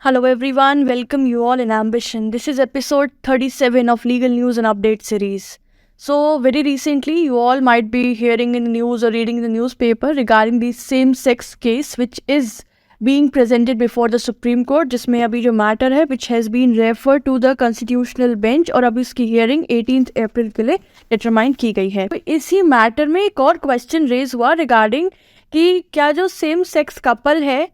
Hello everyone, welcome you all in Ambition. This is episode 37 of Legal News and Update series. So very recently you all might be hearing in the news or reading in the newspaper regarding the same-sex case which is being presented before the Supreme Court, जिसमें अभी जो matter है which has been referred to the constitutional bench और अभी उसकी hearing 18th अप्रैल के लिए determine की गई है. तो इसी मैटर में एक और क्वेश्चन रेज हुआ रिगार्डिंग कि क्या जो सेम सेक्स कपल है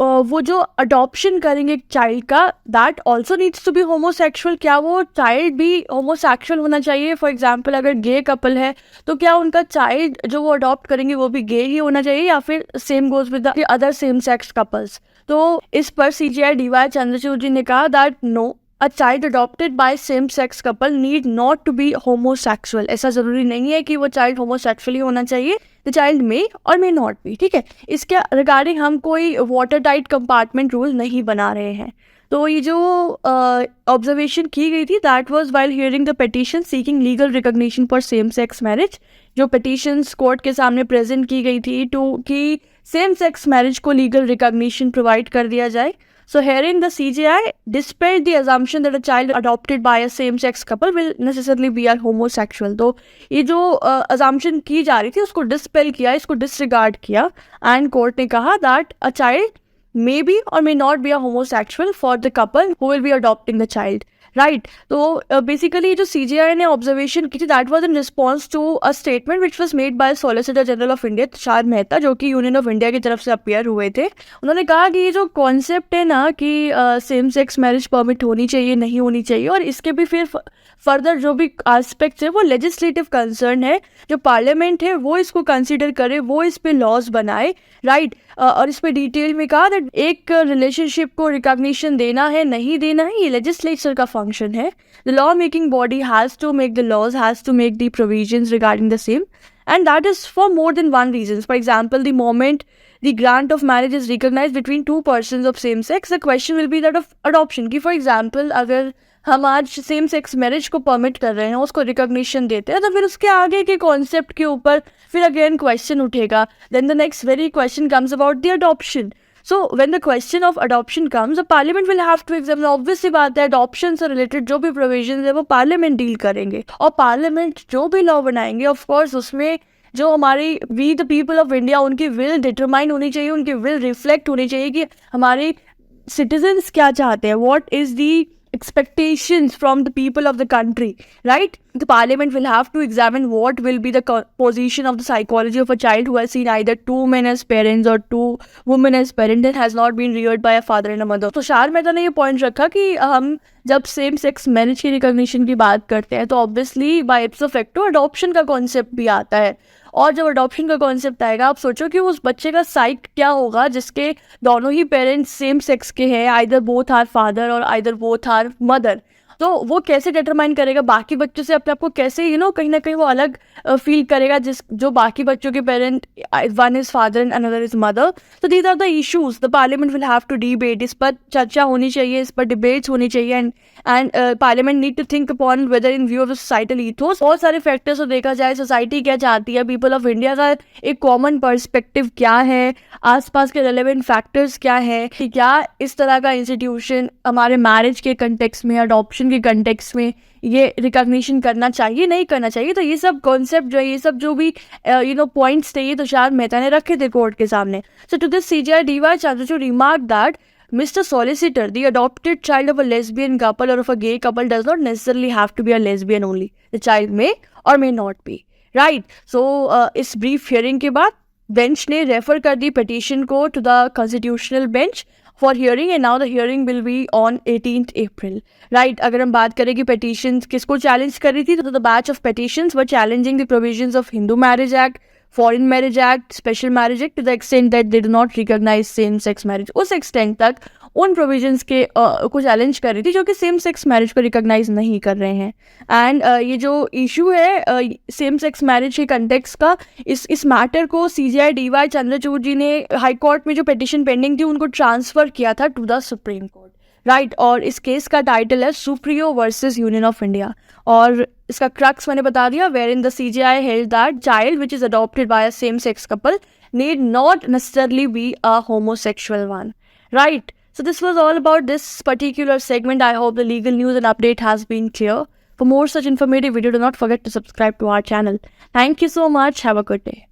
वो जो अडॉप्शन करेंगे एक चाइल्ड का that also needs to be homosexual. क्या वो चाइल्ड भी होमोसेक्सुअल होना चाहिए? फॉर एग्जाम्पल अगर गे कपल है तो क्या उनका चाइल्ड जो वो अडॉप्ट करेंगे वो भी गे ही होना चाहिए या फिर same goes with the other same sex couples? तो इस पर CJI DY चंद्रचूड़ जी ने कहा that no, A child adopted by same-sex couple need not to be homosexual. ऐसा ज़रूरी नहीं है कि वो चाइल्ड homosexual ही होना चाहिए. The child may or may not be. ठीक है, इसके रिगार्डिंग हम कोई वाटर टाइट कंपार्टमेंट रूल नहीं बना रहे हैं. तो ये जो ऑब्जर्वेशन की गई थी that was while hearing the petition seeking legal recognition for same sex marriage. जो पिटीशंस कोर्ट के सामने प्रेजेंट की गई थी कि सेम सेक्स मैरिज को लीगल रिकॉग्निशन प्रोवाइड कर दिया जाए. So herein the CJI dispelled the assumption that a child adopted by a same-sex couple will necessarily be a homosexual. तो ये जो assumption की जा रही थी उसको dispel किया, इसको disregard किया and court ने कहा that a child may be or may not be a homosexual for the couple who will be adopting the child. Right. तो बेसिकली जो CJI ने ऑब्जर्वेशन की थी that was in response to a statement which was made by solicitor general of India Tushar Mehta, जो कि union of India की तरफ से अपीयर हुए थे. उन्होंने कहा कि ये जो कॉन्सेप्ट है ना कि सेम सेक्स मैरिज परमिट होनी चाहिए नहीं होनी चाहिए और इसके भी फिर फर्दर जो भी एस्पेक्ट्स है वो लेजिस्लेटिव कंसर्न है. जो पार्लियामेंट है वो इसको कंसिडर करे, वो इस पे लॉज बनाए. राइट. और इस पे डिटेल में कहा दैट एक रिलेशनशिप को रिकॉग्निशन देना है नहीं देना है ये लेजिस्लेचर का फंक्शन है. The law making body has to make the laws, has to make the provisions regarding the same and that is for more than one reasons. For example, the moment the grant of marriage is recognized between two persons of same sex, the question will be that of adoption. कि for example अगर हम आज same sex marriage को permit कर रहे हैं, उसको recognition देते हैं, तो फिर उसके आगे के कॉन्सेप्ट के ऊपर फिर अगेन क्वेश्चन उठेगा. Then the next very question comes about the adoption. So when the question of adoption comes, the parliament will have to examine. Obvious सी बात है, adoption से related जो भी provisions है वो parliament deal करेंगे और parliament जो भी law बनाएंगे of course उसमें जो हमारी we the people of India उनकी will determine होनी चाहिए, उनकी will reflect होनी चाहिए कि हमारे citizens क्या चाहते हैं, what is the expectations from the people of the country, right? The parliament will have to examine what will be the position of the psychology of a child who has seen either two men as parents or two women as parents and has not been reared by a father and a mother. तो तुषार मेहता ने ये point रखा कि हम जब same sex marriage की recognition की बात करते हैं तो obviously by ipso facto adoption का कॉन्सेप्ट भी आता है. और जब अडॉप्शन का कॉन्सेप्ट आएगा आप सोचो कि उस बच्चे का साइक क्या होगा जिसके दोनों ही पेरेंट्स सेम सेक्स के हैं, आइदर बोथ आर फादर और आइदर बोथ आर मदर. तो वो कैसे डिटरमाइन करेगा बाकी बच्चों से अपने आप को, कैसे कहीं ना कहीं वो अलग फील करेगा जो बाकी बच्चों के parent one is father and another is mother. तो these are the issues the parliament will have to debate. इस पर चर्चा होनी चाहिए, इस पर डिबेट्स होनी चाहिए and parliament need to think upon whether in view of societal ethos. बहुत सारे फैक्टर्स को देखा जाए, सोसाइटी क्या चाहती है, पीपल ऑफ इंडिया का एक कॉमन पर्सपेक्टिव क्या है, आसपास के रेलेवेंट फैक्टर्स क्या है, कि क्या इस तरह का इंस्टीट्यूशन हमारे मैरिज के कंटेक्स्ट में, अडॉप्शन के कंटेक्स्ट में ये रिकॉग्निशन करना चाहिए नहीं करना चाहिए. तो ये सब कॉन्सेप्ट जो है, ये सब जो भी पॉइंट्स थे ये तुषार मेहता ने रखे थे कोर्ट के सामने. So to this CJI DY Chandrachud remarked that Mr. Solicitor, the adopted child of a lesbian couple or of a gay couple does not necessarily have to be a lesbian only. The child may or may not be. Right. So इस brief hearing के बाद bench ने refer कर दी petition को to the constitutional bench for hearing and now the hearing will be on 18th April. Right. अगर हम बात करें कि पिटीशन किसको चैलेंज कर रही थी तो the batch of petitions were challenging the provisions of Hindu marriage act, foreign marriage act, special marriage act to the extent that they do not recognise same sex marriage. उस एक्सटेंट तक उन provisions के को challenge कर रही थी जो कि सेम सेक्स मैरिज को रिकॉग्नाइज नहीं कर रहे हैं. एंड ये जो इशू है सेम सेक्स मैरिज के कंटेक्स्ट का, इस मैटर को CJI DY चंद्रचूड़ जी ने हाई कोर्ट में जो पिटिशन पेंडिंग थी उनको ट्रांसफ़र किया था to the supreme court. Right. और इस केस का टाइटल है Supriyo versus union of India और इसका क्रक्स मैंने बता दिया, wherein the CJI held that child which is adopted by a same sex couple need not necessarily be a homosexual one. Right. So this was all about this particular segment. I hope the legal news and update has been clear. For more such informative video, do not forget to subscribe to our channel. Thank you so much. Have a good day.